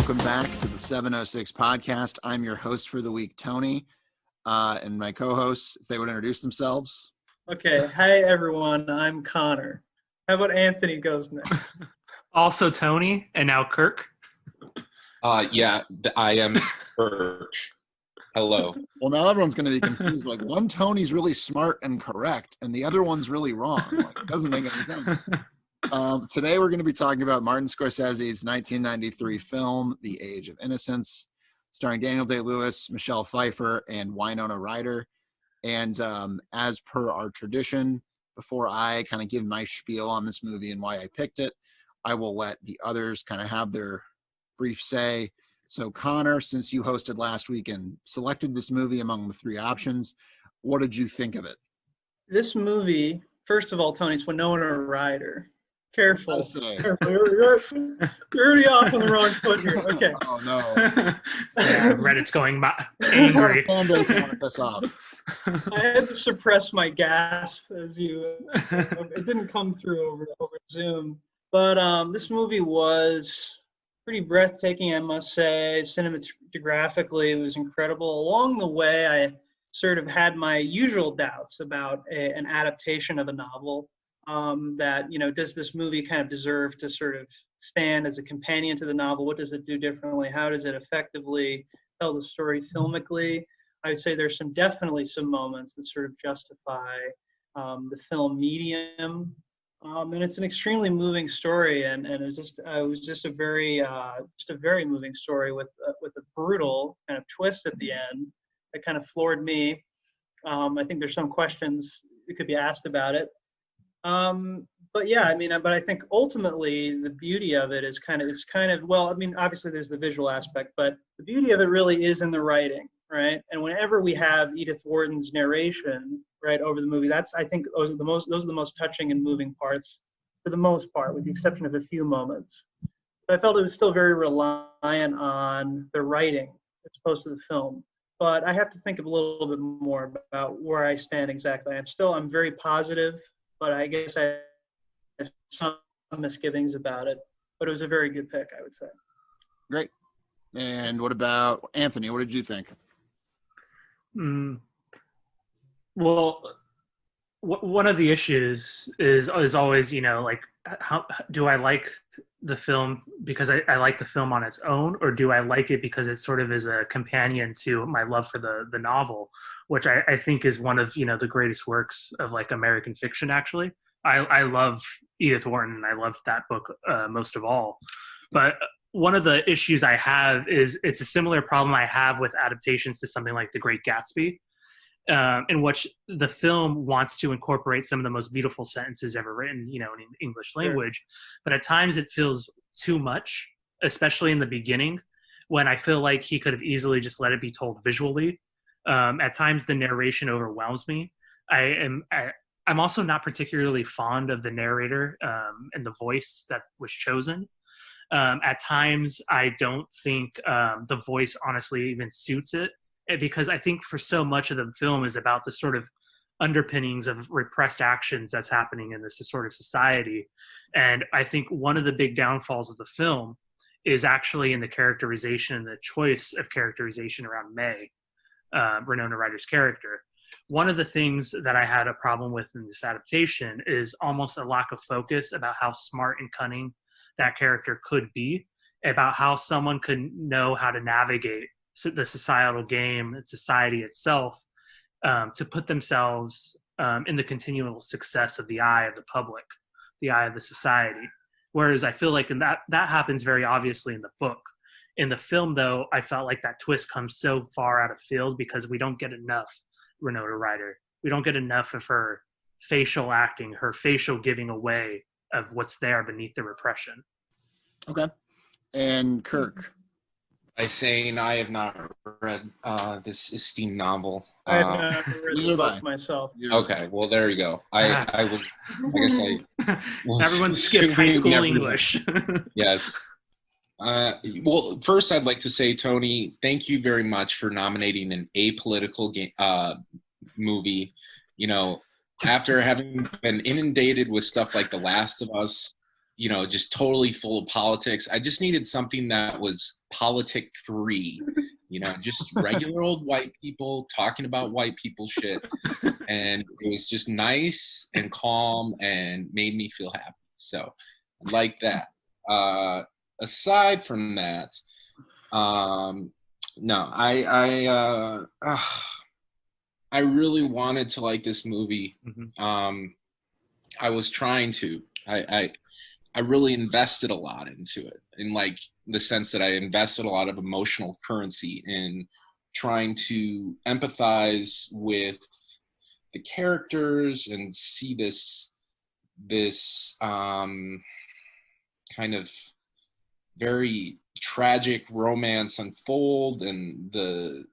welcome back to the 706 podcast. I'm your host for the week, Tony, and my co-hosts, if they would introduce themselves. Okay, hi everyone, I'm Connor. How about Anthony goes next? Also Tony, and now Kirk. Yeah, I am Birch. Hello. Well, now everyone's going to be confused. Like, one Tony's really smart and correct, and the other one's really wrong. Like, it doesn't make any sense. Today we're going to be talking about Martin Scorsese's 1993 film, The Age of Innocence, starring Daniel Day-Lewis, Michelle Pfeiffer, and Winona Ryder. And as per our tradition, before I kind of give my spiel on this movie and why I picked it, I will let the others kind of have their brief say. So Connor, since you hosted last week and selected this movie among the three options, what did you think of it? This movie, first of all, Tony, it's Winona Ryder. Careful. Careful. You're already off on the wrong foot here. Okay. Oh, no. Yeah, Reddit's going angry. Piss off. I had to suppress my gasp as it didn't come through over Zoom. But this movie was pretty breathtaking, I must say. Cinematographically, it was incredible. Along the way, I sort of had my usual doubts about an adaptation of a novel. That, does this movie kind of deserve to sort of stand as a companion to the novel? What does it do differently? How does it effectively tell the story filmically? I would say there's definitely some moments that sort of justify the film medium. And it's an extremely moving story, and it was just a very moving story with a brutal kind of twist at the end that kind of floored me. I think there's some questions that could be asked about it. But I think ultimately the beauty of it is obviously there's the visual aspect, but the beauty of it really is in the writing, right? And whenever we have Edith Wharton's narration, right, over the movie, I think those are the most touching and moving parts for the most part, with the exception of a few moments. But I felt it was still very reliant on the writing as opposed to the film. But I have to think a little bit more about where I stand exactly. I'm very positive, but I guess I have some misgivings about it. But it was a very good pick, I would say. Great. And what about Anthony? What did you think? Well, one of the issues is always, how do I like the film because I like the film on its own, or do I like it because it sort of is a companion to my love for the novel, which I think is one of, the greatest works of like American fiction, actually. I love Edith Wharton, and I love that book most of all. But one of the issues I have is it's a similar problem I have with adaptations to something like The Great Gatsby, in which the film wants to incorporate some of the most beautiful sentences ever written, in English language. Sure. But at times it feels too much, especially in the beginning, when I feel like he could have easily just let it be told visually. At times the narration overwhelms me. I'm also not particularly fond of the narrator and the voice that was chosen. At times I don't think the voice honestly even suits it, because I think for so much of the film is about the sort of underpinnings of repressed actions that's happening in this sort of society. And I think one of the big downfalls of the film is actually in the characterization and the choice of characterization around May, Winona Ryder's character. One of the things that I had a problem with in this adaptation is almost a lack of focus about how smart and cunning that character could be, about how someone could know how to navigate the societal game and society itself, to put themselves in the continual success of the eye of the public, the eye of the society. Whereas I feel like that happens very obviously in the book. In the film, though, I felt like that twist comes so far out of field because we don't get enough Winona Ryder. We don't get enough of her facial acting, her facial giving away of what's there beneath the repression. Okay. And Kirk? I have not read this esteemed novel. I have not read the book myself. Okay, well, there you go. I was Everyone skipped high school English. Yes. Well, first I'd like to say, Tony, thank you very much for nominating an apolitical movie. After having been inundated with stuff like The Last of Us, just totally full of politics. I just needed something that was politic free, just regular old white people talking about white people shit. And it was just nice and calm and made me feel happy. So I like that. Aside from that, no, I really wanted to like this movie. I was trying to. I really invested a lot into it, in like the sense that I invested a lot of emotional currency in trying to empathize with the characters and see this kind of very tragic romance unfold, and the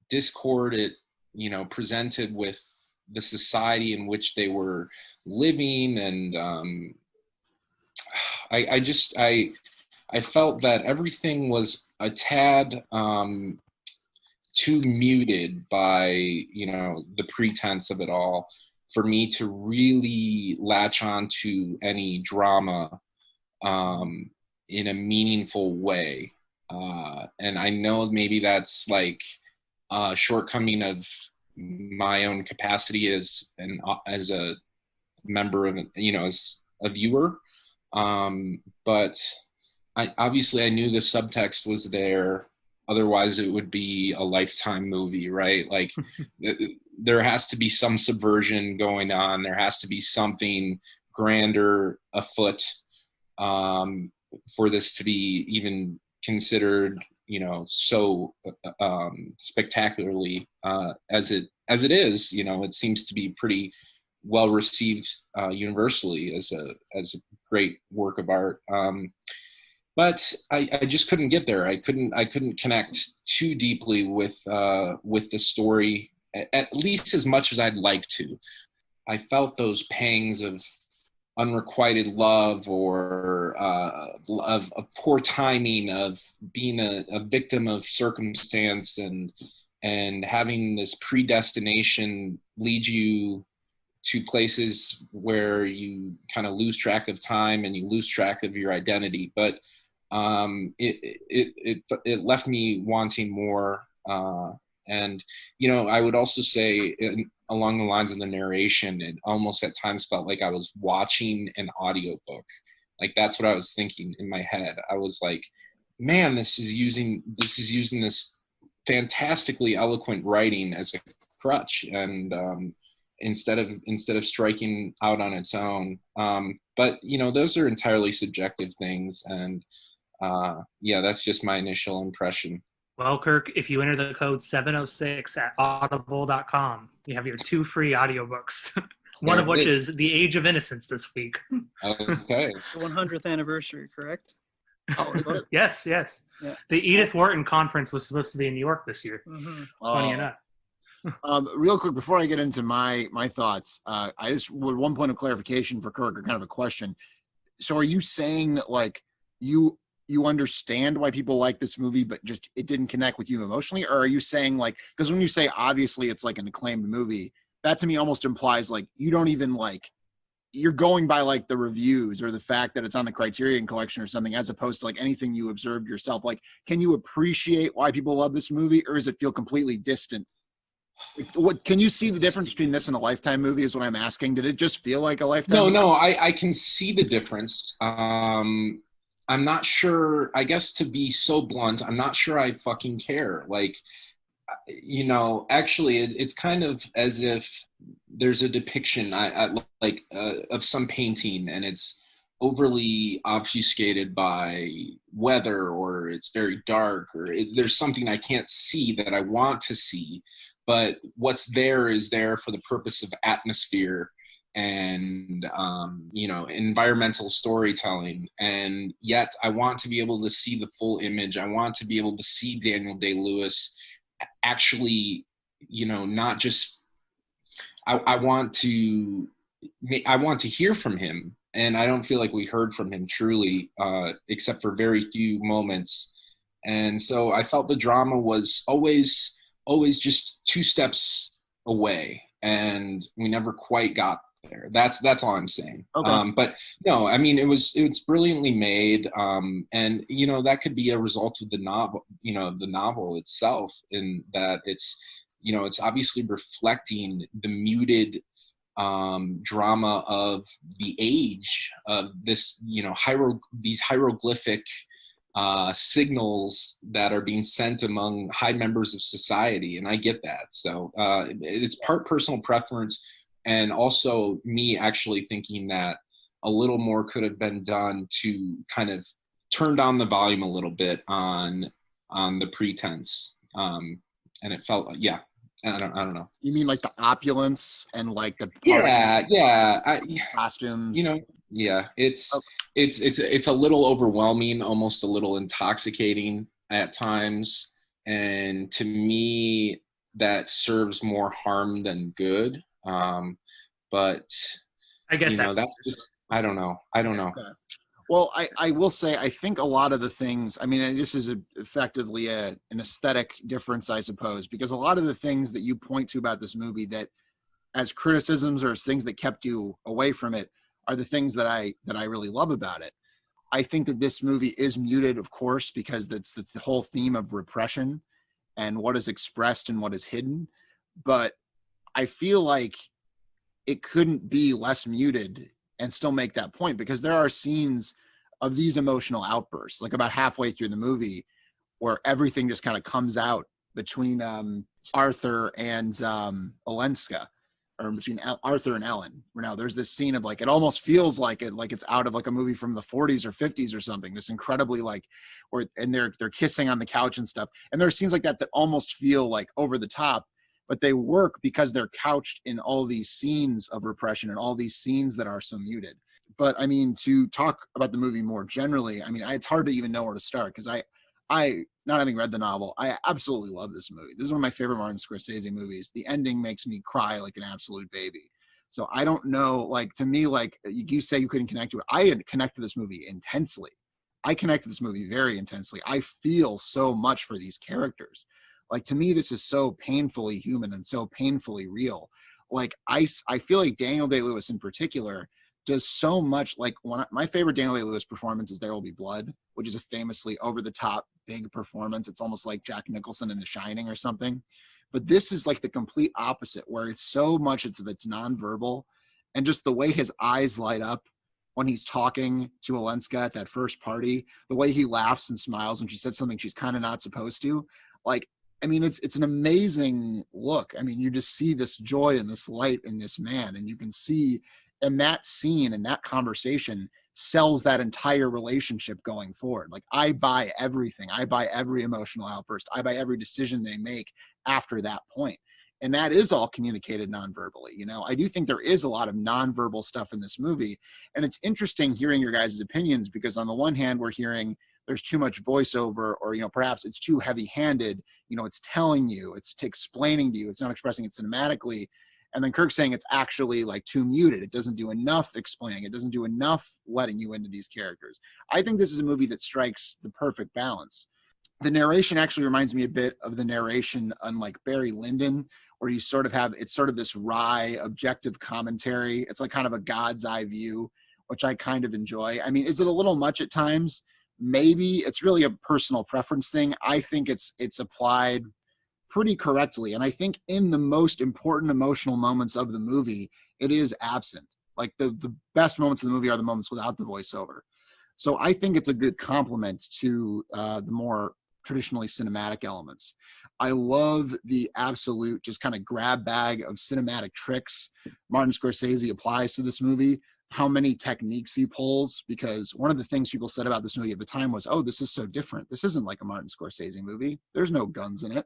discord it presented with the society in which they were living. And I felt that everything was a tad too muted by the pretense of it all for me to really latch on to any drama in a meaningful way. And I know maybe that's like a shortcoming of my own capacity as a member of, as a viewer. But I knew the subtext was there. Otherwise it would be a Lifetime movie, right? Like there has to be some subversion going on. There has to be something grander afoot for this to be even considered, so spectacularly as it is. It seems to be pretty well received universally as a great work of art. But I just couldn't get there. I couldn't connect too deeply with the story, at least as much as I'd like to. I felt those pangs of unrequited love, or of poor timing, of being a victim of circumstance, and having this predestination lead you to places where you kind of lose track of time and you lose track of your identity. But it left me wanting more. And I would also say, along the lines of the narration, it almost at times felt like I was watching an audiobook. Like that's what I was thinking in my head. I was like, man, this is using this fantastically eloquent writing as a crutch, and instead of striking out on its own. But those are entirely subjective things, and that's just my initial impression. Well, Kirk, if you enter the code 706 at audible.com, you have your 2 free audiobooks, one of which is The Age of Innocence this week. Okay. The 100th anniversary, correct? Oh, is it? Yes. Yeah. The Edith Wharton conference was supposed to be in New York this year. Funny enough. Real quick, before I get into my thoughts, I just would one point of clarification for Kirk, or kind of a question. So are you saying that like you understand why people like this movie, but just it didn't connect with you emotionally? Or are you saying like, because when you say obviously it's like an acclaimed movie, that to me almost implies like you don't even like, you're going by like the reviews or the fact that it's on the Criterion Collection or something, as opposed to like anything you observed yourself. Like, can you appreciate why people love this movie, or does it feel completely distant? Like, what can you see the difference between this and a Lifetime movie is what I'm asking. Did it just feel like a Lifetime movie? No, I can see the difference. I'm not sure, I guess, to be so blunt, I'm not sure I fucking care. Like, actually it's kind of as if there's a depiction of some painting, and it's overly obfuscated by weather, or it's very dark, or there's something I can't see that I want to see, but what's there is there for the purpose of atmosphere and environmental storytelling. And yet I want to be able to see the full image. I want to be able to see Daniel Day-Lewis actually, not just, I want to hear from him, and I don't feel like we heard from him truly, except for very few moments. And so I felt the drama was always just 2 steps away, and we never quite got there. That's all I'm saying. Okay. But no, I mean, it's brilliantly made, and you know, that could be a result of the novel, you know, the novel itself, in that it's, you know, it's obviously reflecting the muted drama of the age of this, you know, these hieroglyphic signals that are being sent among high members of society, and I get that. So it's part personal preference, and also me actually thinking that a little more could have been done to kind of turn down the volume a little bit on the pretense, and it felt, yeah, I don't know. You mean like the opulence and like the costumes? You know, yeah, it's Okay. it's a little overwhelming, almost a little intoxicating at times, and to me, that serves more harm than good. But I get you that. know, that's just, I don't know. Okay. Well, I will say, I think a lot of the things, I mean, this is effectively an aesthetic difference, I suppose, because a lot of the things that you point to about this movie that as criticisms or as things that kept you away from it are the things that I really love about it. I think that this movie is muted, of course, because that's the whole theme of repression and what is expressed and what is hidden. But I feel like it couldn't be less muted and still make that point, because there are scenes of these emotional outbursts, like about halfway through the movie, where everything just kind of comes out between Arthur and Olenska, or between Arthur and Ellen. Now there's this scene of like, it almost feels like it's out of like a movie from the 40s or 50s or something. This incredibly like, and they're kissing on the couch and stuff. And there are scenes like that almost feel like over the top, but they work because they're couched in all these scenes of repression and all these scenes that are so muted. But I mean, to talk about the movie more generally, I mean, it's hard to even know where to start, because I not having read the novel, I absolutely love this movie. This is one of my favorite Martin Scorsese movies. The ending makes me cry like an absolute baby. So I don't know, like, to me, like you say you couldn't connect to it. I connect to this movie intensely. I connect to this movie very intensely. I feel so much for these characters. Like, to me, this is so painfully human and so painfully real. Like, I feel like Daniel Day-Lewis in particular does so much. Like, my favorite Daniel Day-Lewis performance is There Will Be Blood, which is a famously over-the-top big performance. It's almost like Jack Nicholson in The Shining or something. But this is like the complete opposite, where it's so much it's nonverbal, and just the way his eyes light up when he's talking to Olenska at that first party, the way he laughs and smiles when she said something she's kind of not supposed to. Like, I mean, it's an amazing look. I mean, you just see this joy and this light in this man, and you can see in that scene and that conversation sells that entire relationship going forward. Like, I buy everything. I buy every emotional outburst. I buy every decision they make after that point. And that is all communicated non-verbally. You know, I do think there is a lot of non-verbal stuff in this movie. And it's interesting hearing your guys' opinions, because on the one hand, we're hearing there's too much voiceover, or, you know, perhaps it's too heavy-handed. You know, it's telling you, it's explaining to you, it's not expressing it cinematically. And then Kirk's saying it's actually like too muted. It doesn't do enough explaining. It doesn't do enough letting you into these characters. I think this is a movie that strikes the perfect balance. The narration actually reminds me a bit of the narration on like Barry Lyndon, where you sort of have, it's sort of this wry, objective commentary. It's like kind of a God's eye view, which I kind of enjoy. I mean, is it a little much at times? Maybe. It's really a personal preference thing. I think it's applied pretty correctly. And I think in the most important emotional moments of the movie, it is absent. Like the best moments of the movie are the moments without the voiceover. So I think it's a good complement to the more traditionally cinematic elements. I love the absolute just kind of grab bag of cinematic tricks Martin Scorsese applies to this movie, how many techniques he pulls, because one of the things people said about this movie at the time was, oh, this is so different. This isn't like a Martin Scorsese movie. There's no guns in it.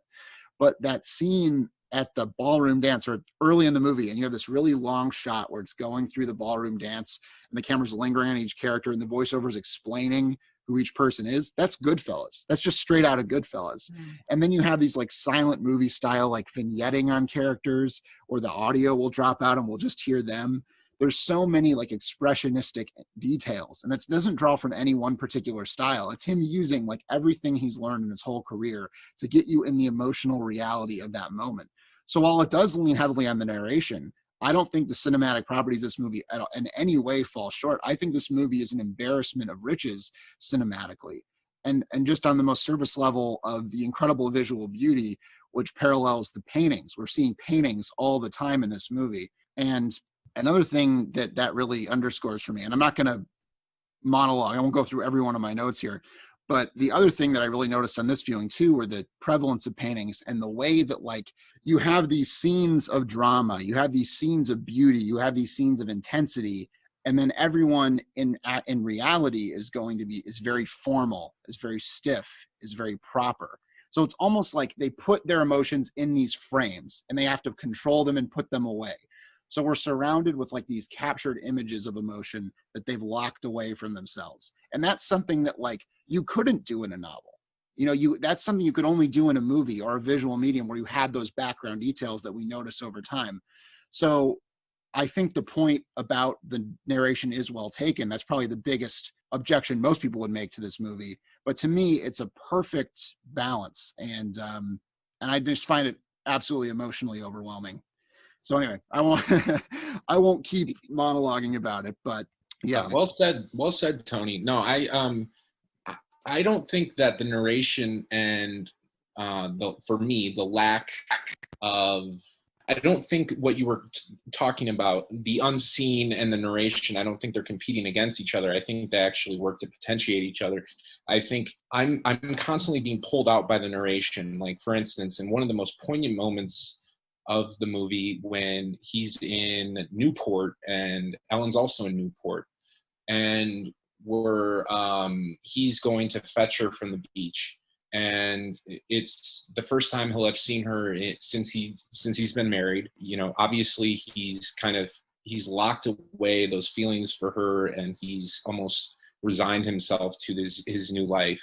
But that scene at the ballroom dance, or early in the movie, and you have this really long shot where it's going through the ballroom dance and the camera's lingering on each character and the voiceover is explaining who each person is. That's Goodfellas. That's just straight out of Goodfellas. And then you have these like silent movie style, like vignetting on characters, or the audio will drop out and we'll just hear them. There's so many like expressionistic details, and it doesn't draw from any one particular style. It's him using like everything he's learned in his whole career to get you in the emotional reality of that moment. So while it does lean heavily on the narration, I don't think the cinematic properties of this movie in any way fall short. I think this movie is an embarrassment of riches cinematically. And just on the most surface level of the incredible visual beauty, which parallels the paintings. We're seeing paintings all the time in this movie. And another thing that really underscores for me, and I'm not going to monologue, I won't go through every one of my notes here, but the other thing that I really noticed on this viewing too were the prevalence of paintings and the way that, like, you have these scenes of drama, you have these scenes of beauty, you have these scenes of intensity, and then everyone in reality is very formal, is very stiff, is very proper. So it's almost like they put their emotions in these frames and they have to control them and put them away. So we're surrounded with like these captured images of emotion that they've locked away from themselves. And that's something that, like, you couldn't do in a novel. You know, that's something you could only do in a movie or a visual medium where you had those background details that we notice over time. So I think the point about the narration is well taken. That's probably the biggest objection most people would make to this movie. But to me, it's a perfect balance. And I just find it absolutely emotionally overwhelming. So anyway, I won't keep monologuing about it, but yeah. Well said, Tony. No, I don't think that the narration and for me, the lack of, I don't think what you were talking about, the unseen and the narration, I don't think they're competing against each other. I think they actually work to potentiate each other. I think I'm constantly being pulled out by the narration. Like, for instance, in one of the most poignant moments of the movie, when he's in Newport and Ellen's also in Newport, and he's going to fetch her from the beach, and it's the first time he'll have seen her since he's been married. You know, obviously he's locked away those feelings for her, and he's almost resigned himself to his new life.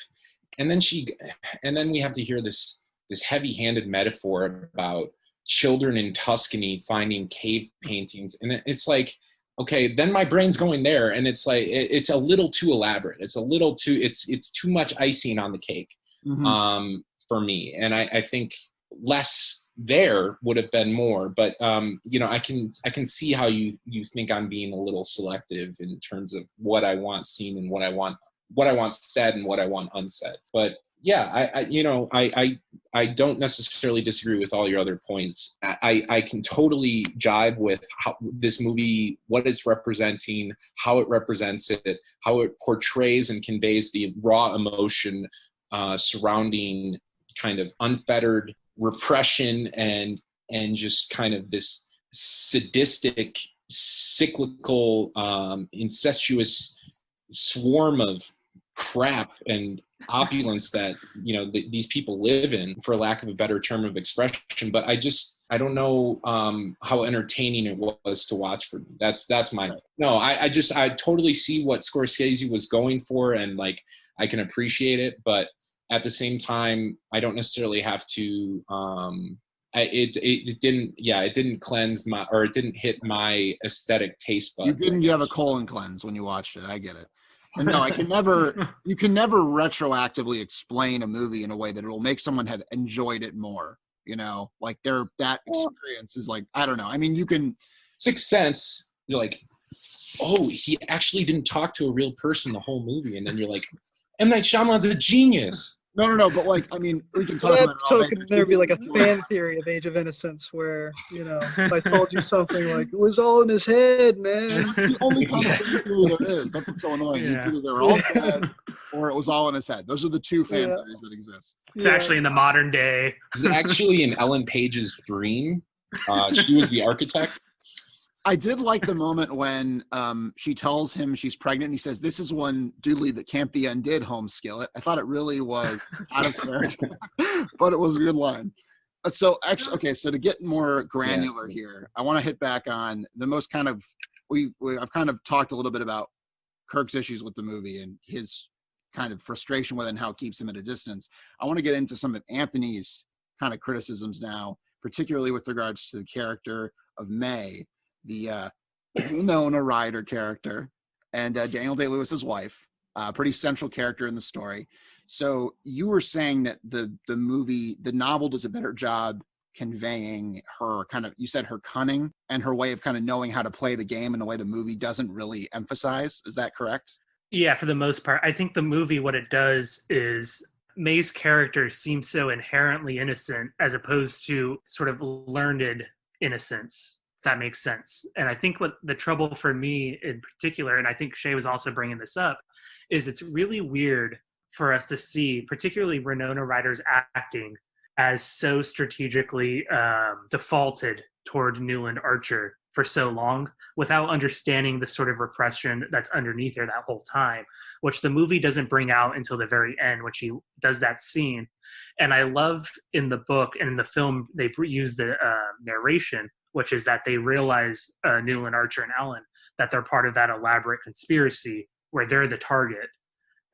And then we have to hear this heavy-handed metaphor about children in Tuscany finding cave paintings, and it's like, okay, then my brain's going there, and it's like it's a little too elaborate. It's too much icing on the cake. Mm-hmm. For me, and I think less there would have been more, but you know, I can see how you think I'm being a little selective in terms of what I want seen and what I want said and what I want unsaid. But yeah, I don't necessarily disagree with all your other points. I can totally jive with how this movie, what it's representing, how it represents it, how it portrays and conveys the raw emotion surrounding kind of unfettered repression and just kind of this sadistic, cyclical, incestuous swarm of crap and opulence that, you know, these people live in, for lack of a better term of expression. But I don't know how entertaining it was to watch for me. That's my no. I totally see what Scorsese was going for, and like I can appreciate it, but at the same time, I don't necessarily have to. It didn't cleanse my, or it didn't hit my aesthetic taste buds. You didn't have a colon cleanse when you watched it. I get it. And no, you can never retroactively explain a movie in a way that it will make someone have enjoyed it more. You know, like that experience is like, I don't know. I mean, you can. Sixth Sense, you're like, oh, he actually didn't talk to a real person the whole movie, and then you're like, M. Night Shyamalan's a genius. No, but like, I mean, we can talk about it all day. There'd be like a fan theory of Age of Innocence where, you know, if I told you something like, it was all in his head, man. That's the only kind of fan theory there is. That's what's so annoying. Yeah. Either they were all dead or it was all in his head. Those are the two fan theories that exist. It's actually in the modern day. It's actually in Ellen Page's dream. She was the architect. I did like the moment when she tells him she's pregnant and he says, "This is one doodly that can't be undid, home skillet." I thought it really was out of character, but it was a good line. So actually, okay, so to get more granular here, I want to hit back on the most kind of, I've kind of talked a little bit about Kirk's issues with the movie and his kind of frustration with it and how it keeps him at a distance. I want to get into some of Anthony's kind of criticisms now, particularly with regards to the character of May, the Winona Ryder character, and Daniel Day-Lewis's wife, pretty central character in the story. So you were saying that the novel does a better job conveying her kind of, you said her cunning and her way of kind of knowing how to play the game in a way the movie doesn't really emphasize. Is that correct? Yeah, for the most part. I think the movie, what it does is May's character seems so inherently innocent as opposed to sort of learned innocence, if that makes sense. And I think what the trouble for me in particular, and I think Shay was also bringing this up, is it's really weird for us to see, particularly Winona Ryder's acting, as so strategically defaulted toward Newland Archer for so long without understanding the sort of repression that's underneath her that whole time, which the movie doesn't bring out until the very end when she does that scene. And I love in the book and in the film, they use the narration, which is that they realize Newland Archer and Ellen, that they're part of that elaborate conspiracy where they're the target.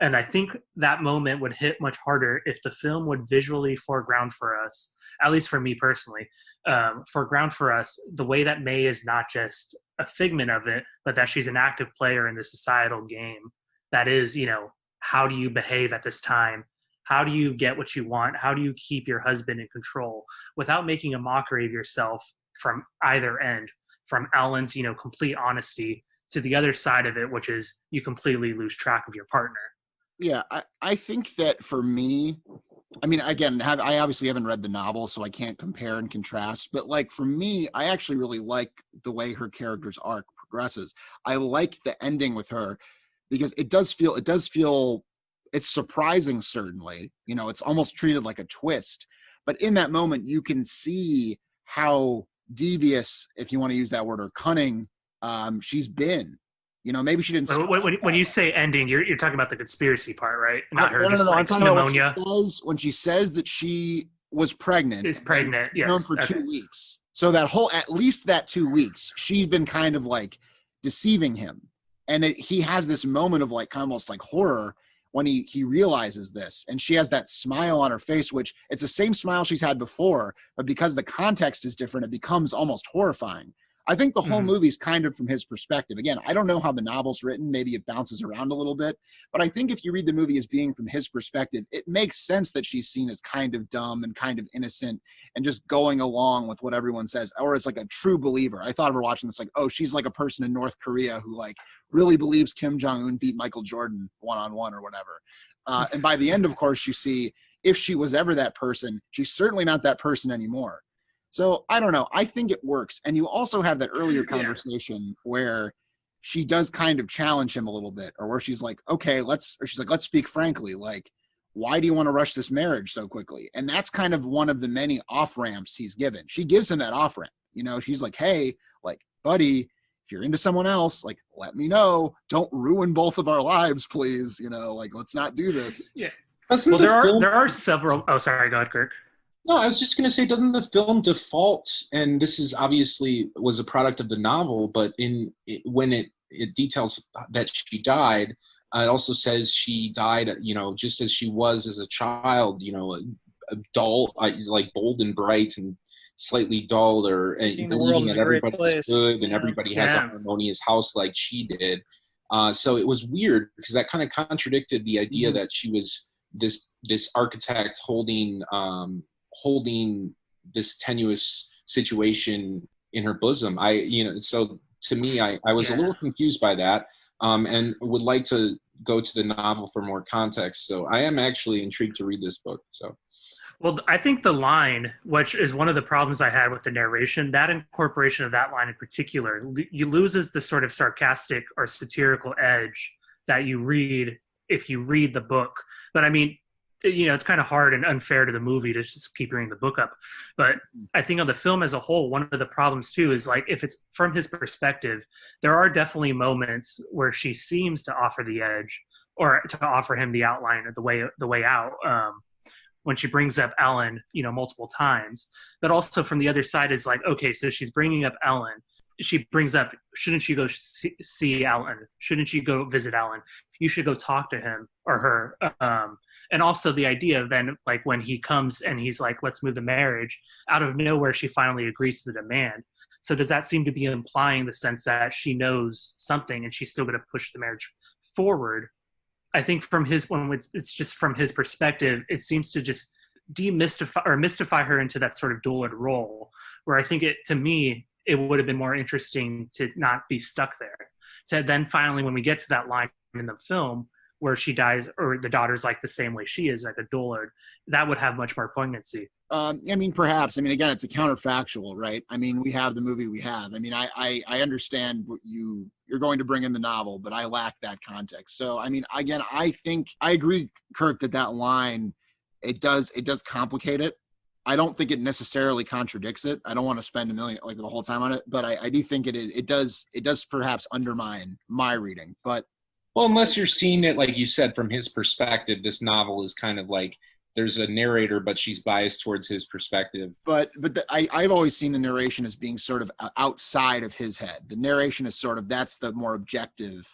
And I think that moment would hit much harder if the film would visually foreground for us, at least for me personally, foreground for us the way that May is not just a figment of it, but that she's an active player in the societal game. That is, you know, how do you behave at this time? How do you get what you want? How do you keep your husband in control without making a mockery of yourself from either end, from Ellen's, you know, complete honesty to the other side of it, which is you completely lose track of your partner. Yeah, I think that for me, I mean, again, I obviously haven't read the novel, so I can't compare and contrast. But like for me, I actually really like the way her character's arc progresses. I like the ending with her because it does feel, it's surprising, certainly. You know, it's almost treated like a twist. But in that moment, you can see how devious, if you want to use that word, or cunning, she's been. You know, maybe she didn't. When you say ending, you're talking about the conspiracy part, right? Not her. No. I'm talking pneumonia. About when she says that she was pregnant. Is pregnant. Yes. Known for 2 weeks. So that whole, at least that 2 weeks, she's been kind of like deceiving him, and he has this moment of like almost like horror when he realizes this, and she has that smile on her face, which it's the same smile she's had before, but because the context is different, it becomes almost horrifying. I think the whole movie is kind of from his perspective. Again, I don't know how the novel's written. Maybe it bounces around a little bit. But I think if you read the movie as being from his perspective, it makes sense that she's seen as kind of dumb and kind of innocent and just going along with what everyone says, or as like a true believer. I thought of her watching this like, oh, she's like a person in North Korea who like really believes Kim Jong-un beat Michael Jordan one-on-one or whatever. And by the end, of course, you see if she was ever that person, she's certainly not that person anymore. So I don't know. I think it works. And you also have that earlier conversation where she does kind of challenge him a little bit, or where she's like, okay, let's speak frankly. Like, why do you want to rush this marriage so quickly? And that's kind of one of the many off ramps he's given. She gives him that off ramp. You know, she's like, hey, like, buddy, if you're into someone else, like, let me know. Don't ruin both of our lives, please. You know, like, let's not do this. Yeah. Well, there are several. Oh, sorry. Go ahead, Kirk. No, I was just going to say, doesn't the film default, and this is obviously was a product of the novel, but when it details that she died, it also says she died, you know, just as she was as a child, you know, dull, like bold and bright and slightly dull, or believing that everybody's good and everybody has a harmonious house like she did. So it was weird because that kind of contradicted the idea that she was this architect holding this tenuous situation in her bosom. So to me, I was a little confused by that, and would like to go to the novel for more context. So I am actually intrigued to read this book. So, well, I think the line, which is one of the problems I had with the narration, that incorporation of that line in particular, you loses the sort of sarcastic or satirical edge that you read if you read the book. But I mean, you know, it's kind of hard and unfair to the movie to just keep reading the book up. But I think on the film as a whole, one of the problems too is like, if it's from his perspective, there are definitely moments where she seems to offer the edge or to offer him the outline or the way out. When she brings up Ellen, you know, multiple times, but also from the other side is like, okay, so she's bringing up Ellen. She brings up, shouldn't you go see Ellen? Shouldn't you go visit Ellen? You should go talk to him or her. And also the idea of then, like, when he comes and he's like, let's move the marriage, out of nowhere, she finally agrees to the demand. So does that seem to be implying the sense that she knows something and she's still going to push the marriage forward? I think from his, when it's just from his perspective, it seems to just demystify or mystify her into that sort of dual role, where I think to me, it would have been more interesting to not be stuck there. To then finally, when we get to that line in the film where she dies, or the daughter's like the same way she is, like a dullard, that would have much more poignancy. I mean, perhaps. I mean, again, it's a counterfactual, right? I mean, we have the movie we have. I mean, I understand what you're going to bring in the novel, but I lack that context. So, I mean, again, I think I agree, Kirk, that line, it does complicate it. I don't think it necessarily contradicts it. I don't want to spend the whole time on it, but I do think it does perhaps undermine my reading. But well, unless you're seeing it, like you said, from his perspective, this novel is kind of like there's a narrator, but she's biased towards his perspective. But I've always seen the narration as being sort of outside of his head. The narration is sort of, that's the more objective.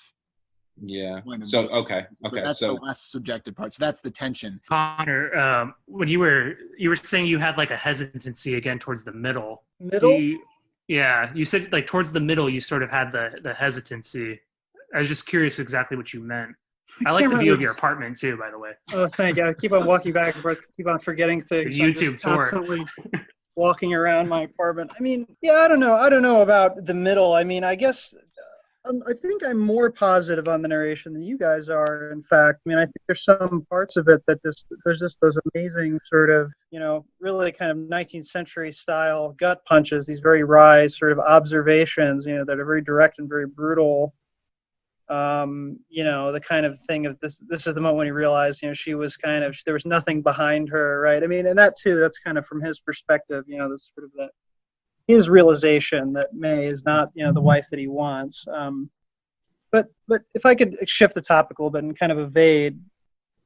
Yeah. So, okay. That's the less subjective part. So that's the tension. Connor, when you were saying you had like a hesitancy again towards the middle. Yeah. You said like towards the middle, you sort of had the hesitancy. I was just curious exactly what you meant. I like the view of your apartment too, by the way. Oh, thank you. I keep on walking back and forth, keep on forgetting things. The YouTube tour. Constantly walking around my apartment. I mean, yeah, I don't know about the middle. I mean, I guess I think I'm more positive on the narration than you guys are. In fact, I mean, I think there's some parts of it that there's just those amazing sort of, really kind of 19th century style gut punches. These very wry sort of observations, that are very direct and very brutal. The kind of thing of this is the moment when he realized, she was there was nothing behind her, right? I mean, and that too, that's kind of from his perspective, this sort of his realization that May is not, the wife that he wants. But if I could shift the topic a little bit and kind of evade,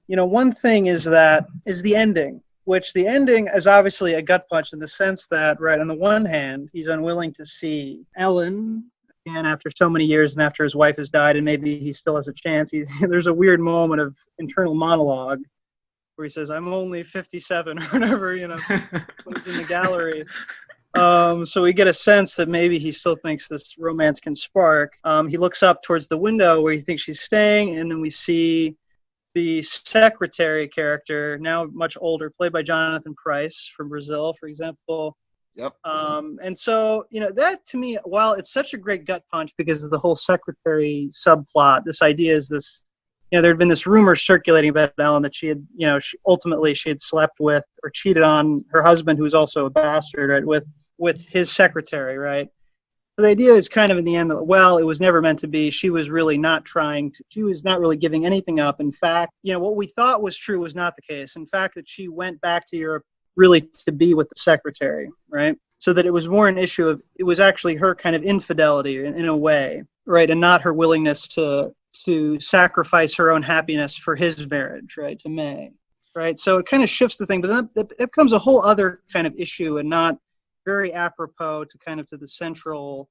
one thing is the ending, which the ending is obviously a gut punch in the sense that, right, on the one hand, he's unwilling to see Ellen. And after so many years and after his wife has died and maybe he still has a chance, there's a weird moment of internal monologue where he says, I'm only 57 or whatever, he's in the gallery. So we get a sense that maybe he still thinks this romance can spark. He looks up towards the window where he thinks she's staying, and then we see the secretary character, now much older, played by Jonathan Pryce from Brazil, for example. Yep. And so, that to me, while it's such a great gut punch because of the whole secretary subplot, this idea is this, there had been this rumor circulating about Ellen that she had, she had slept with or cheated on her husband, who was also a bastard, right, with his secretary, right? So the idea is kind of in the end that, well, it was never meant to be. She was really not she was not really giving anything up. In fact, what we thought was true was not the case. In fact, that she went back to Europe really to be with the secretary, right? So that it was more an issue of, it was actually her kind of infidelity in a way, right? And not her willingness to sacrifice her own happiness for his marriage, right, to May, right? So it kind of shifts the thing, but then it becomes a whole other kind of issue and not very apropos to the central,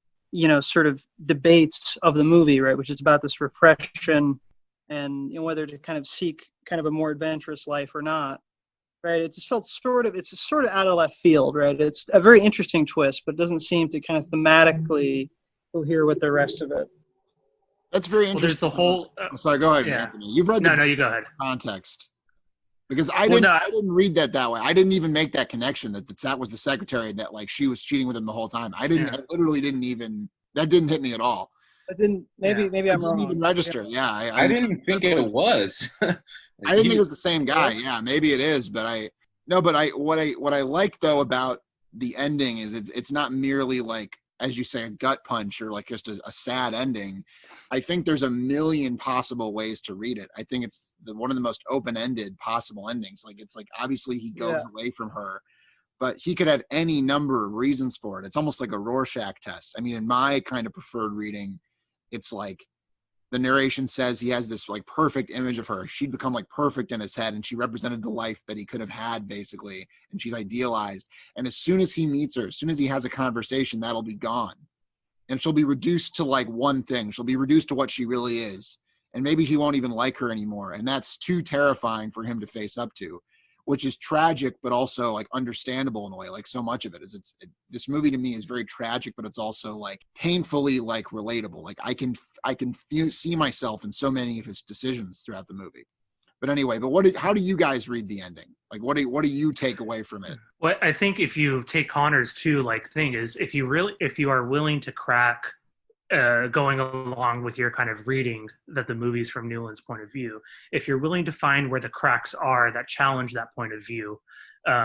sort of debates of the movie, right, which is about this repression and whether to kind of seek kind of a more adventurous life or not. Right, it just felt it's sort of out of left field, right? It's a very interesting twist, but doesn't seem to kind of thematically cohere with the rest of it. That's very interesting. Well, there's the whole. Sorry, go ahead, Anthony. You've read no, you go ahead. Context, because I didn't read that way. I didn't even make that connection that was the secretary, that like she was cheating with him the whole time. I literally didn't even. That didn't hit me at all. I didn't. Maybe I'm wrong. Didn't even register. Yeah, I didn't think it was. I didn't think it was the same guy. Yeah, maybe it is, but what I like though about the ending is it's not merely like, as you say, a gut punch or like just a sad ending. I think there's a million possible ways to read it. I think it's one of the most open-ended possible endings. Like it's like obviously he goes away from her, but he could have any number of reasons for it. It's almost like a Rorschach test. I mean, in my kind of preferred reading, it's like the narration says he has this like perfect image of her. She'd become like perfect in his head, and she represented the life that he could have had basically. And she's idealized. And as soon as he meets her, as soon as he has a conversation, that'll be gone. And she'll be reduced to like one thing. She'll be reduced to what she really is. And maybe he won't even like her anymore. And that's too terrifying for him to face up to, which is tragic, but also like understandable in a way. Like so much of it is this movie to me is very tragic, but it's also like painfully like relatable. Like I can see myself in so many of his decisions throughout the movie. But anyway, how do you guys read the ending? Like, what do you take away from it? Well, I think if you take Connor's too, like thing is, if you are willing to crack, going along with your kind of reading that the movie's from Newland's point of view, if you're willing to find where the cracks are that challenge that point of view,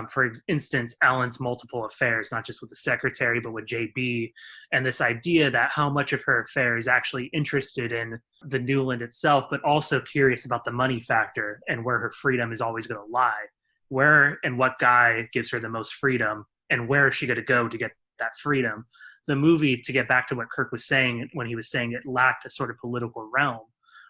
for instance, Alan's multiple affairs, not just with the secretary, but with JB, and this idea that how much of her affair is actually interested in the Newland itself, but also curious about the money factor and where her freedom is always going to lie. Where and what guy gives her the most freedom, and where is she going to go to get that freedom? The movie, to get back to what Kirk was saying when he was saying it lacked a sort of political realm,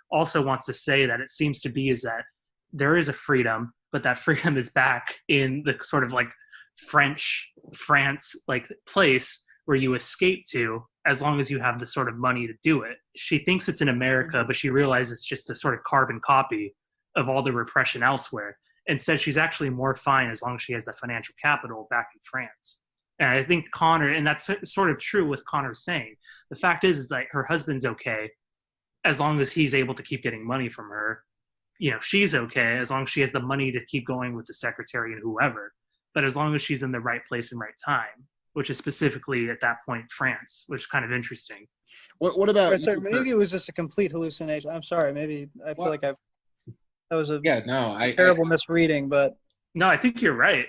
also wants to say that it seems to be is that there is a freedom, but that freedom is back in the sort of like France like place where you escape to as long as you have the sort of money to do it. She thinks it's in America, but she realizes it's just a sort of carbon copy of all the repression elsewhere. And says she's actually more fine as long as she has the financial capital back in France. And I think Connor, and that's sort of true with Connor saying, the fact is that her husband's okay as long as he's able to keep getting money from her. You know, she's okay as long as she has the money to keep going with the secretary and whoever. But as long as she's in the right place and right time, which is specifically at that point France, which is kind of interesting. What about? Sorry, maybe it was just a complete hallucination. I'm sorry. Maybe I feel like that was a terrible misreading, but no, I think you're right.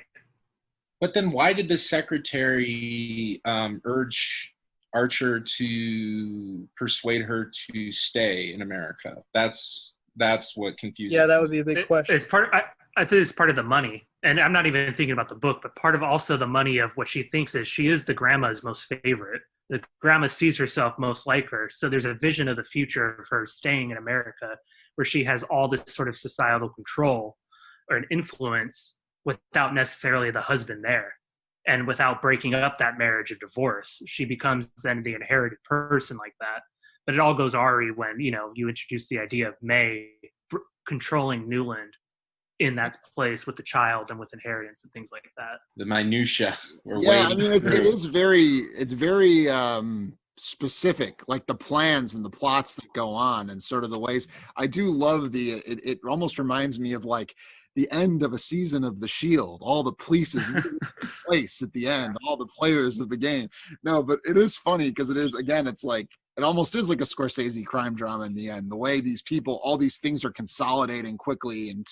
But then why did the secretary urge Archer to persuade her to stay in America? That's what confuses me. Yeah, that would be a big question. It's I think it's part of the money. And I'm not even thinking about the book, but part of also the money of what she thinks is she is the grandma's most favorite. The grandma sees herself most like her. So there's a vision of the future of her staying in America where she has all this sort of societal control or an influence without necessarily the husband there. And without breaking up that marriage or divorce, she becomes then the inherited person like that. But it all goes awry when, you introduce the idea of May controlling Newland in that place with the child and with inheritance and things like that. The minutia. It's very specific, like the plans and the plots that go on and sort of the ways. I do love it almost reminds me of like the end of a season of The Shield, all the pieces in place at the end, all the players of the game. No, but it is funny because it is, again, it's like, it almost is like a Scorsese crime drama in the end, the way these people, all these things are consolidating quickly and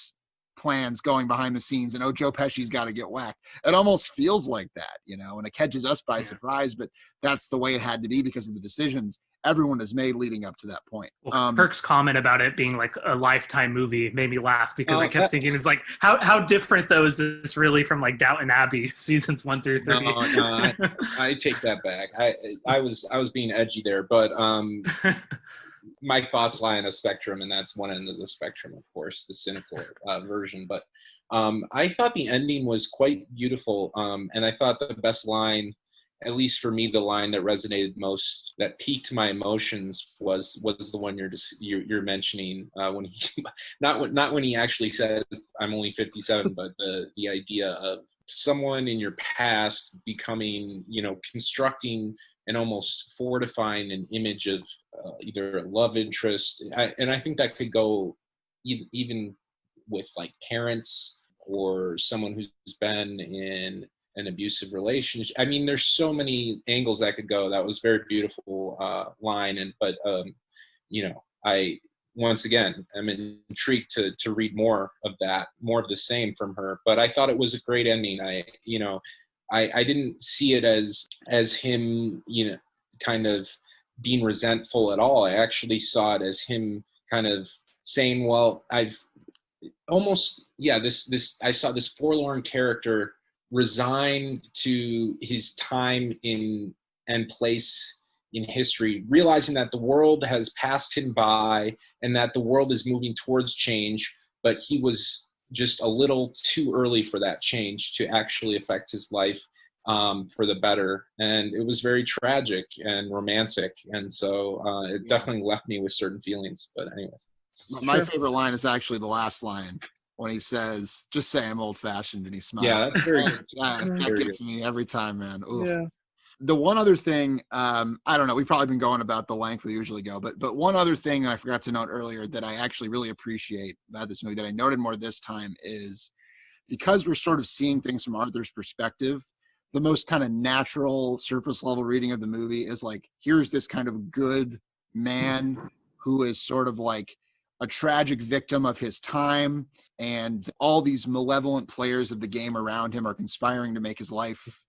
plans going behind the scenes, and Joe Pesci's got to get whacked. It almost feels like that, and it catches us by surprise, but that's the way it had to be because of the decisions everyone has made leading up to that point. Well, Kirk's comment about it being like a Lifetime movie made me laugh because I kept thinking, it's like, how different though is this really from like Downton Abbey seasons 1 through 3? No, I take that back. I was being edgy there, but my thoughts lie on a spectrum, and that's one end of the spectrum, of course, the cynical version. But I thought the ending was quite beautiful, and I thought the best line, at least for me, the line that resonated most, that piqued my emotions, was the one you're mentioning, when he not when he actually says I'm only 57, but the idea of someone in your past becoming, constructing and almost fortifying an image of either a love interest. And I think that could go even with like parents or someone who's been in an abusive relationship. I mean, there's so many angles that could go. That was very beautiful line. But I, once again, I'm intrigued to read more of that, more of the same from her. But I thought it was a great ending. I didn't see it as him, kind of being resentful at all. I actually saw it as him kind of saying, well, I saw this forlorn character resigned to his time and place in history, realizing that the world has passed him by and that the world is moving towards change, but he was just a little too early for that change to actually affect his life for the better. And it was very tragic and romantic. And so it definitely left me with certain feelings. But anyways. My favorite line is actually the last line when he says, just say I'm old fashioned, and he smiles. Yeah, that's very good. That gets me every time, man. Ooh. Yeah. The one other thing, I don't know, we've probably been going about the length we usually go, but one other thing I forgot to note earlier that I actually really appreciate about this movie that I noted more this time is because we're sort of seeing things from Arthur's perspective, the most kind of natural surface level reading of the movie is like, here's this kind of good man who is sort of like a tragic victim of his time, and all these malevolent players of the game around him are conspiring to make his life,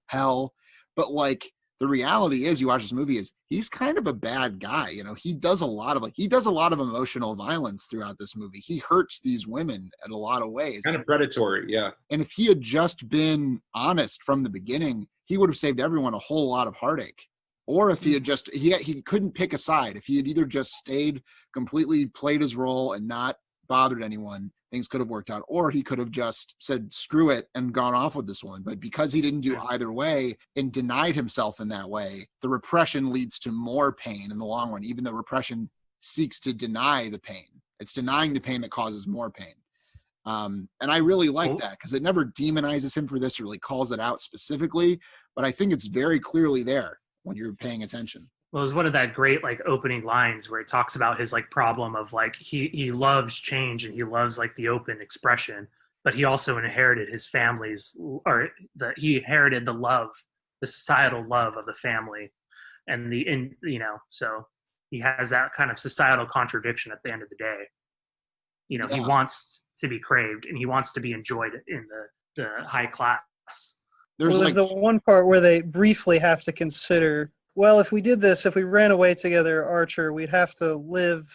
hell. But like the reality is, you watch this movie, is he's kind of a bad guy. He does a lot of emotional violence throughout this movie. He hurts these women in a lot of ways. Kind of predatory, yeah. And if he had just been honest from the beginning, he would have saved everyone a whole lot of heartache. Or if he had just, he couldn't pick a side. If he had either just stayed, completely played his role and not bothered anyone, things could have worked out. Or he could have just said, screw it, and gone off with this one. But because he didn't do either way and denied himself in that way, the repression leads to more pain in the long run. Even though repression seeks to deny the pain. It's denying the pain that causes more pain. And I really like that because it never demonizes him for this or really calls it out specifically. But I think it's very clearly there when you're paying attention. Well, it was one of that great like opening lines where it talks about his like problem of like he loves change and he loves like the open expression, but he also inherited his family's, or he inherited the love, the societal love of the family, and so he has that kind of societal contradiction at the end of the day. He wants to be craved and he wants to be enjoyed in the high class. There's the one part where they briefly have to consider, well, if we did this, if we ran away together, Archer, we'd have to live,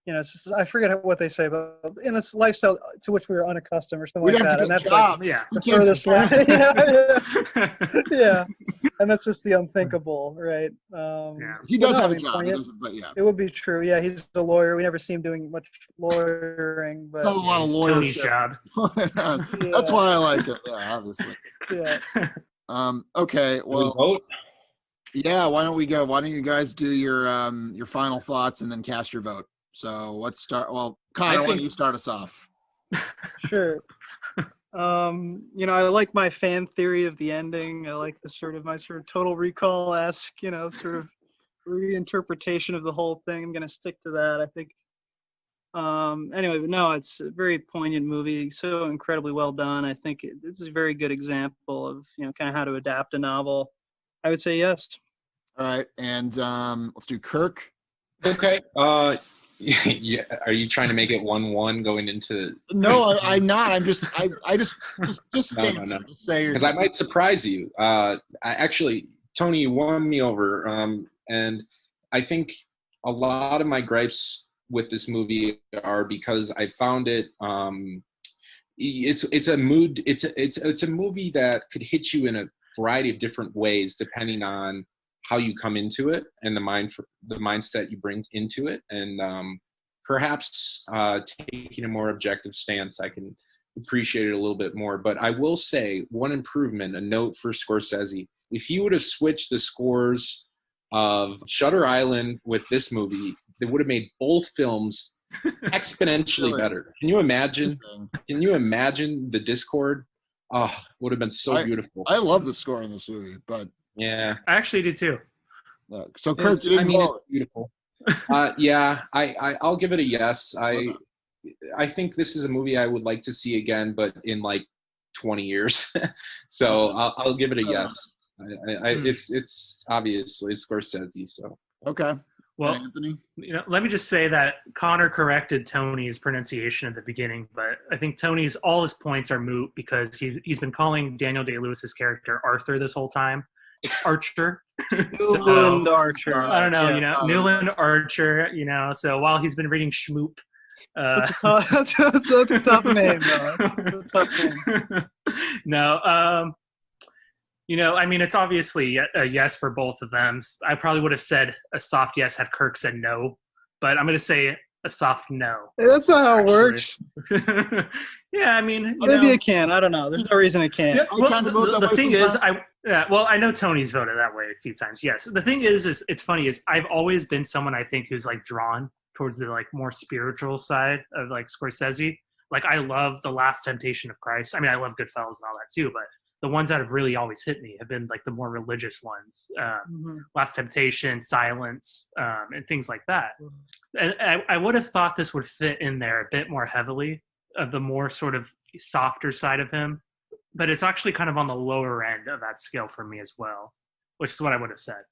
I forget what they say, but in a lifestyle to which we were unaccustomed or something we'd like have that. To and get that's jobs. like the furthest line. Yeah. And that's just the unthinkable, right? He does have a job, but yeah. It would be true. Yeah, he's a lawyer. We never see him doing much lawyering. But it's not a lot of lawyers. Tony's job. That's why I like it. Yeah, obviously. Yeah. Okay. Well. Yeah. Why don't we go? Why don't you guys do your final thoughts and then cast your vote? So let's start. Well, Connor, why don't you start us off? Sure. I like my fan theory of the ending. I like my sort of Total Recall-esque, sort of reinterpretation of the whole thing. I'm going to stick to that. I think. Anyway, but no, it's a very poignant movie. So incredibly well done. I think this is a very good example of, kind of how to adapt a novel. I would say yes. All right. And let's do Kirk. Okay. Yeah. Are you trying to make it 1-1 going into? No, I'm not. I'm just just no. Just say because I might surprise you. Actually, Tony, you won me over. And I think a lot of my gripes with this movie are because I found it. It's a mood. It's a movie that could hit you in a variety of different ways depending on how you come into it and the mindset you bring into it, and perhaps taking a more objective stance, I can appreciate it a little bit more. But I will say one improvement, a note for Scorsese: if you would have switched the scores of Shutter Island with this movie, they would have made both films exponentially better. Can you imagine? Can you imagine the discord? Oh, would have been so beautiful. I love the score in this movie, but. Yeah, I actually did too. So Kurt, it's beautiful. Yeah, I'll give it a yes. I think this is a movie I would like to see again, but in like 20 years. So I'll give it a yes. It's obviously Scorsese. So okay. Well, Anthony, let me just say that Connor corrected Tony's pronunciation at the beginning, but I think Tony's all his points are moot because he's been calling Daniel Day-Lewis's character Arthur this whole time. It's Archer. Newland Archer. I don't know, Newland Archer, so while he's been reading Schmoop. That's a tough name, though. That's a tough name. No, I mean, it's obviously a yes for both of them. I probably would have said a soft yes had Kirk said no, but I'm going to say a soft no. Hey, that's not how it works. Yeah, I mean, maybe it can. I don't know. There's no reason it can't. Yeah, well, the thing is, I know Tony's voted that way a few times. Yes, the thing is it's funny is I've always been someone I think who's like drawn towards the like more spiritual side of like Scorsese. Like I love The Last Temptation of Christ. I mean, I love Goodfellas and all that too, but the ones that have really always hit me have been like the more religious ones, Last Temptation, Silence, and things like that. And I would have thought this would fit in there a bit more heavily, of the more sort of softer side of him, but it's actually kind of on the lower end of that scale for me as well, which is what I would have said.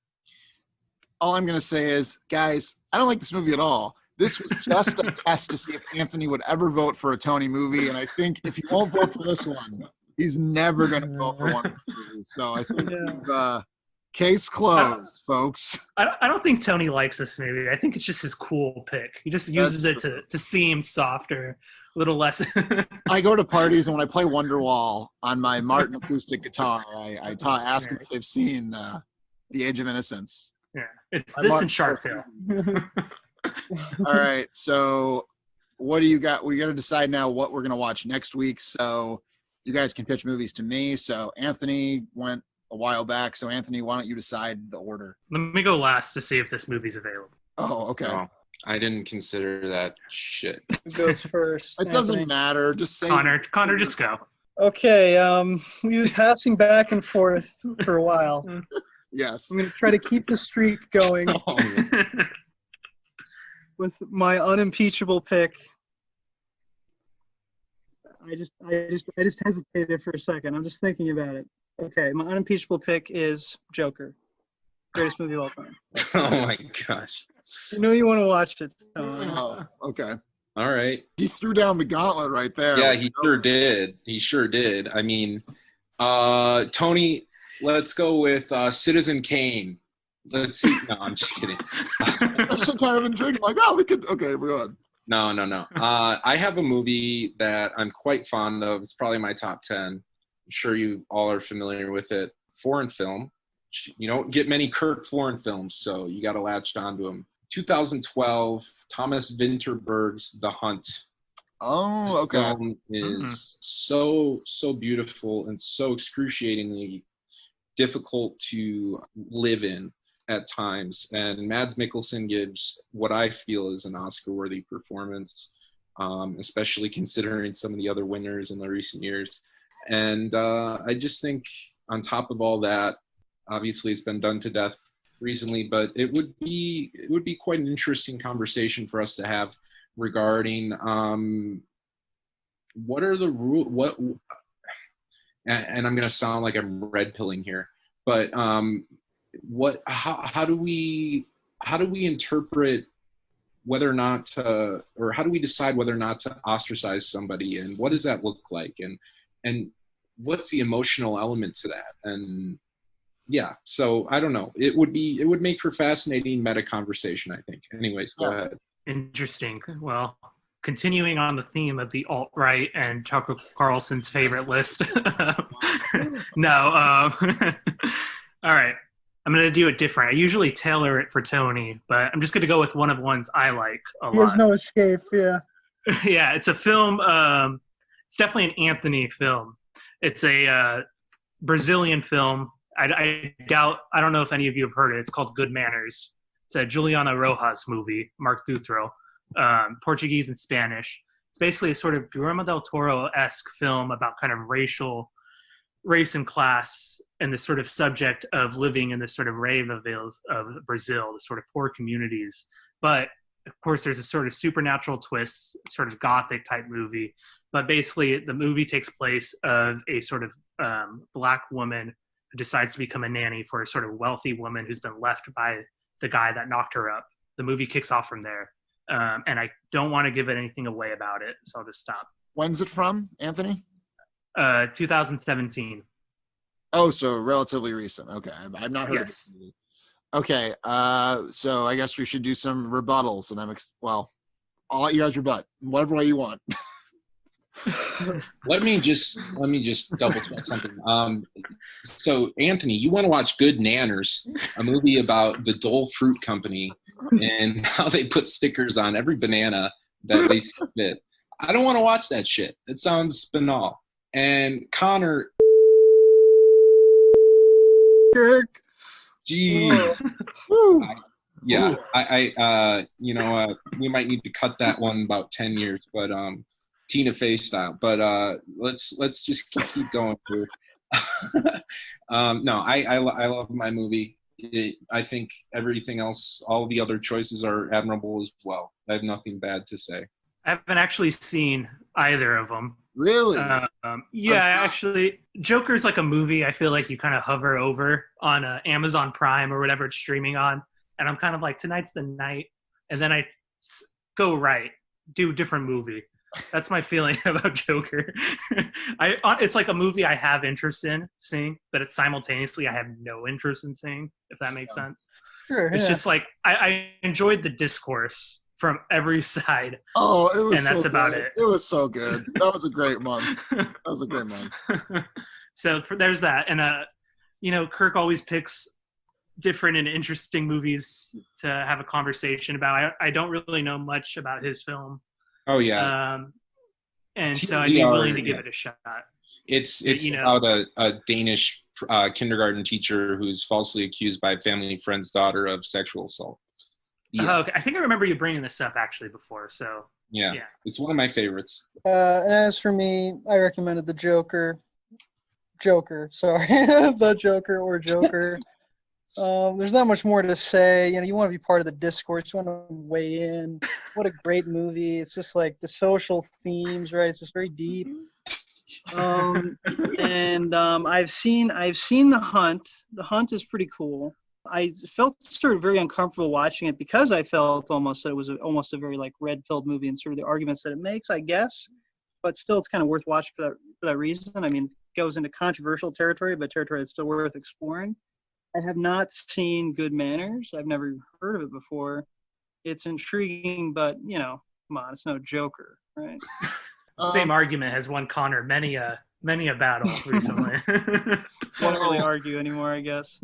All I'm going to say is, guys, I don't like this movie at all. This was just a test to see if Anthony would ever vote for a Tony movie, and I think if he won't vote for this one, he's never going to vote for one of the movies. So I think case closed, folks. I don't think Tony likes this movie. I think it's just his cool pick. He just uses it to seem softer, a little less. I go to parties, and when I play Wonderwall on my Martin acoustic guitar, I ask them if they've seen The Age of Innocence. Yeah, it's this and Shark Tale. All right, so what do you got? We got to decide now what we're going to watch next week. So you guys can pitch movies to me. So Anthony went a while back. So Anthony, why don't you decide the order? Let me go last to see if this movie's available. Oh, okay. Oh, I didn't consider that shit. Who goes first? It doesn't matter. Just say Connor, just go. Okay, we were passing back and forth for a while. Yes. I'm going to try to keep the streak going with my unimpeachable pick. I just hesitated for a second. I'm just thinking about it. Okay, my unimpeachable pick is Joker. Greatest movie of all time. Oh my gosh. You know you want to watch it. Oh, okay. All right. He threw down the gauntlet right there. Yeah, he sure did. He sure did. I mean, Tony, let's go with Citizen Kane. Let's see. No, I'm just kidding. I'm still kind of intrigued. Like, oh, we could. Okay, we're good. No. I have a movie that I'm quite fond of. It's probably my top 10. I'm sure you all are familiar with it. Foreign film. You don't get many Kirk foreign films, so you got to latch onto them. 2012, Thomas Vinterberg's The Hunt. Oh, okay. The film is so beautiful and so excruciatingly difficult to live in at times. And Mads Mikkelsen gives what I feel is an Oscar-worthy performance, especially considering some of the other winners in the recent years. And I just think on top of all that, obviously it's been done to death recently, but it would be quite an interesting conversation for us to have regarding what are the rules, and I'm going to sound like I'm red pilling here, but how do we interpret whether or not to, or how do we decide whether or not to ostracize somebody, and what does that look like, and what's the emotional element to that? And yeah, so I don't know. It would make for fascinating meta conversation, I think. Anyways, go ahead. Interesting. Well, continuing on the theme of the alt-right and Tucker Carlson's favorite list. No. All right. I'm going to do it different. I usually tailor it for Tony, but I'm just going to go with one of the ones I like a lot. There's no escape, yeah. Yeah, it's a film. It's definitely an Anthony film. It's a Brazilian film. I don't know if any of you have heard it. It's called Good Manners. It's a Juliana Rojas movie, Mark Dutroux, Portuguese and Spanish. It's basically a sort of Guillermo del Toro-esque film about kind of race and class and the sort of subject of living in this sort of rave of Brazil, the sort of poor communities. But of course, there's a sort of supernatural twist, sort of gothic type movie. But basically, the movie takes place of a sort of black woman who decides to become a nanny for a sort of wealthy woman who's been left by the guy that knocked her up. The movie kicks off from there. And I don't want to give anything away about it, so I'll just stop. When's it from, Anthony? 2017. Oh, so relatively recent. Okay, I've not heard of this movie. Okay, so I guess we should do some rebuttals, and I'll let you guys rebut whatever way you want. Let me just double check something. So Anthony, you want to watch Good Nanners, a movie about the Dole Fruit Company and how they put stickers on every banana that they fit. I don't want to watch that shit. It sounds banal. And Connor, Kirk. Jeez. I we might need to cut that one about 10 years, but Tina Fey style. But let's just keep going through. No, I love my movie. I think everything else, all the other choices are admirable as well. I have nothing bad to say. I haven't actually seen either of them. Really? Yeah, actually, Joker's like a movie I feel like you kind of hover over on Amazon Prime or whatever it's streaming on, and I'm kind of like, tonight's the night, and then I go do a different movie. That's my feeling about Joker. It's like a movie I have interest in seeing, but it's simultaneously I have no interest in seeing, if that makes sense. Sure. It's Yeah. just like I enjoyed the discourse from every side. Oh, it was And that's so about good. it. It was so good. That was a great month. That was a great month. So there's that. And, Kirk always picks different and interesting movies to have a conversation about. I don't really know much about his film. Oh yeah. And so I'd be willing to give it a shot. It's about a Danish kindergarten teacher who's falsely accused by a family friend's daughter of sexual assault. Yeah. Oh, okay. I think I remember you bringing this up actually before. So yeah. It's one of my favorites. And as for me, I recommended the Joker. The Joker or Joker. There's not much more to say. You want to be part of the discourse. You want to weigh in. What a great movie. It's just like the social themes, right? It's just very deep. And I've seen The Hunt. The Hunt is pretty cool. I felt sort of very uncomfortable watching it because I felt almost that it was almost a very like red-pilled movie and sort of the arguments that it makes, I guess. But still, it's kind of worth watching for that reason. I mean, it goes into controversial territory, but territory that's still worth exploring. I have not seen Good Manners. I've never heard of it before. It's intriguing, but, come on, it's no Joker, right? Same argument has won Connor many a battle recently. Won't really argue anymore, I guess.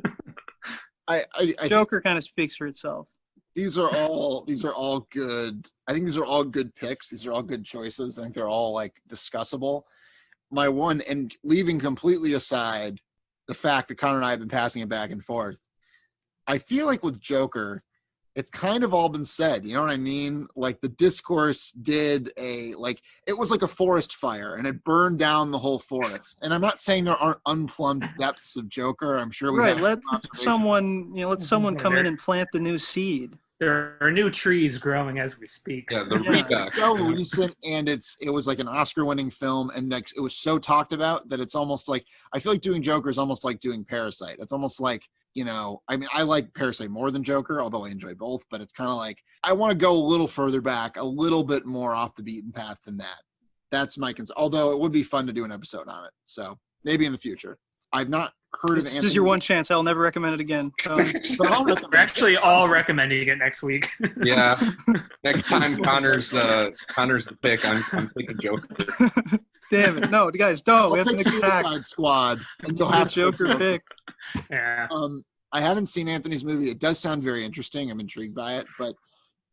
I Joker kind of speaks for itself. These are all good. I think these are all good picks. These are all good choices. I think they're all like discussable. My one, and leaving completely aside the fact that Connor and I have been passing it back and forth, I feel like with Joker, it's kind of all been said. You know what I mean? Like the discourse it was like a forest fire and it burned down the whole forest. And I'm not saying there aren't unplumbed depths of Joker. I'm sure we let someone come in and plant the new seed. There are new trees growing as we speak. Yeah, it's so recent, and it was like an Oscar-winning film, and it was so talked about that it's almost like I feel like doing Joker is almost like doing Parasite. It's almost like I mean, I like Parasite more than Joker, although I enjoy both. But it's kind of like I want to go a little further back, a little bit more off the beaten path than that. That's my concern. Although it would be fun to do an episode on it, so maybe in the future. I've not heard of Anthony. This is your one chance. I'll never recommend it again. We're actually all recommending it next week. Yeah. Next time Connor's the pick, I'm picking Joker. Damn it. No, guys, don't. We have to make Suicide Squad, and you'll have Joker pick. Yeah. I haven't seen Anthony's movie. It does sound very interesting. I'm intrigued by it, but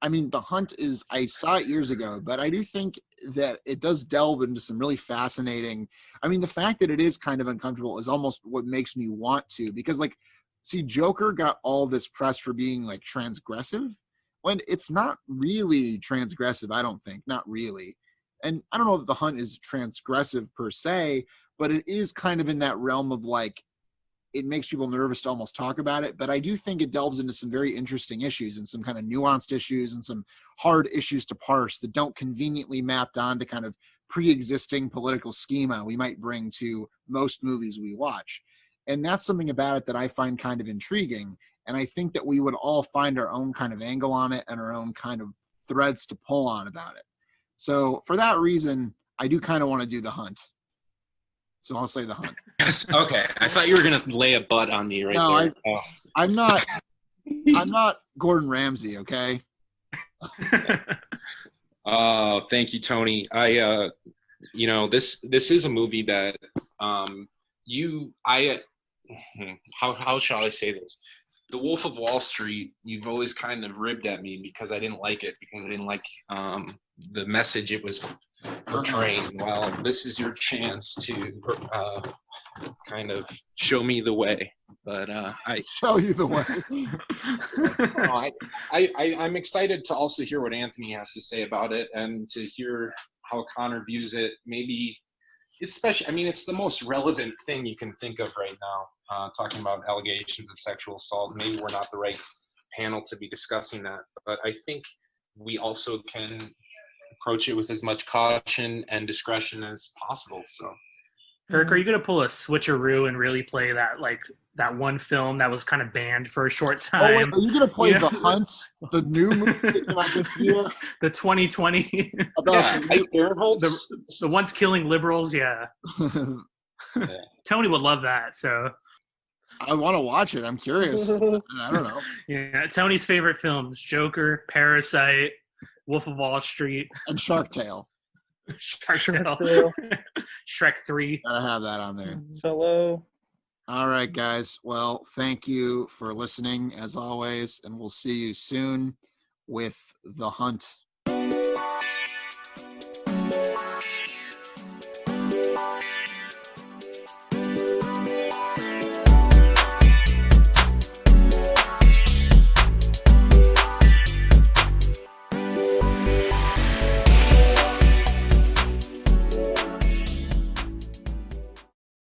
I mean, The Hunt I saw it years ago, but I do think that it does delve into some really fascinating. I mean, the fact that it is kind of uncomfortable is almost what makes me want to, because Joker got all this press for being like transgressive when it's not really transgressive. I don't think, not really. And I don't know that The Hunt is transgressive per se, but it is kind of in that realm of like, it makes people nervous to almost talk about it. But I do think it delves into some very interesting issues and some kind of nuanced issues and some hard issues to parse that don't conveniently map onto kind of pre-existing political schema we might bring to most movies we watch. And that's something about it that I find kind of intriguing. And I think that we would all find our own kind of angle on it and our own kind of threads to pull on about it. So for that reason, I do kind of want to do The Hunt. So I'll say The Hunt. Okay, I thought you were gonna lay a butt on me right there. No, I'm not. I'm not Gordon Ramsay. Okay. Oh, thank you, Tony. This is a movie that how shall I say this? The Wolf of Wall Street, you've always kind of ribbed at me because I didn't like it, because I didn't like the message it was portraying. Well, this is your chance to kind of show me the way. But I show you the way. I'm excited to also hear what Anthony has to say about it and to hear how Connor views it. Maybe especially, I mean, it's the most relevant thing you can think of right now, talking about allegations of sexual assault. Maybe we're not the right panel to be discussing that, but I think we also can approach it with as much caution and discretion as possible. So, Kirk, are you going to pull a switcheroo and really play that one film that was kind of banned for a short time? Oh, wait, are you going to play The Hunt, the new movie that came out this year? The 2020? About the ones killing liberals, yeah. Tony would love that, so. I want to watch it. I'm curious. I don't know. Yeah, Tony's favorite films: Joker, Parasite, Wolf of Wall Street, and Shark Tale. Shark Tale. Shrek 3. Gotta have that on there. Solo. All right, guys. Well, thank you for listening as always, and we'll see you soon with The Hunt.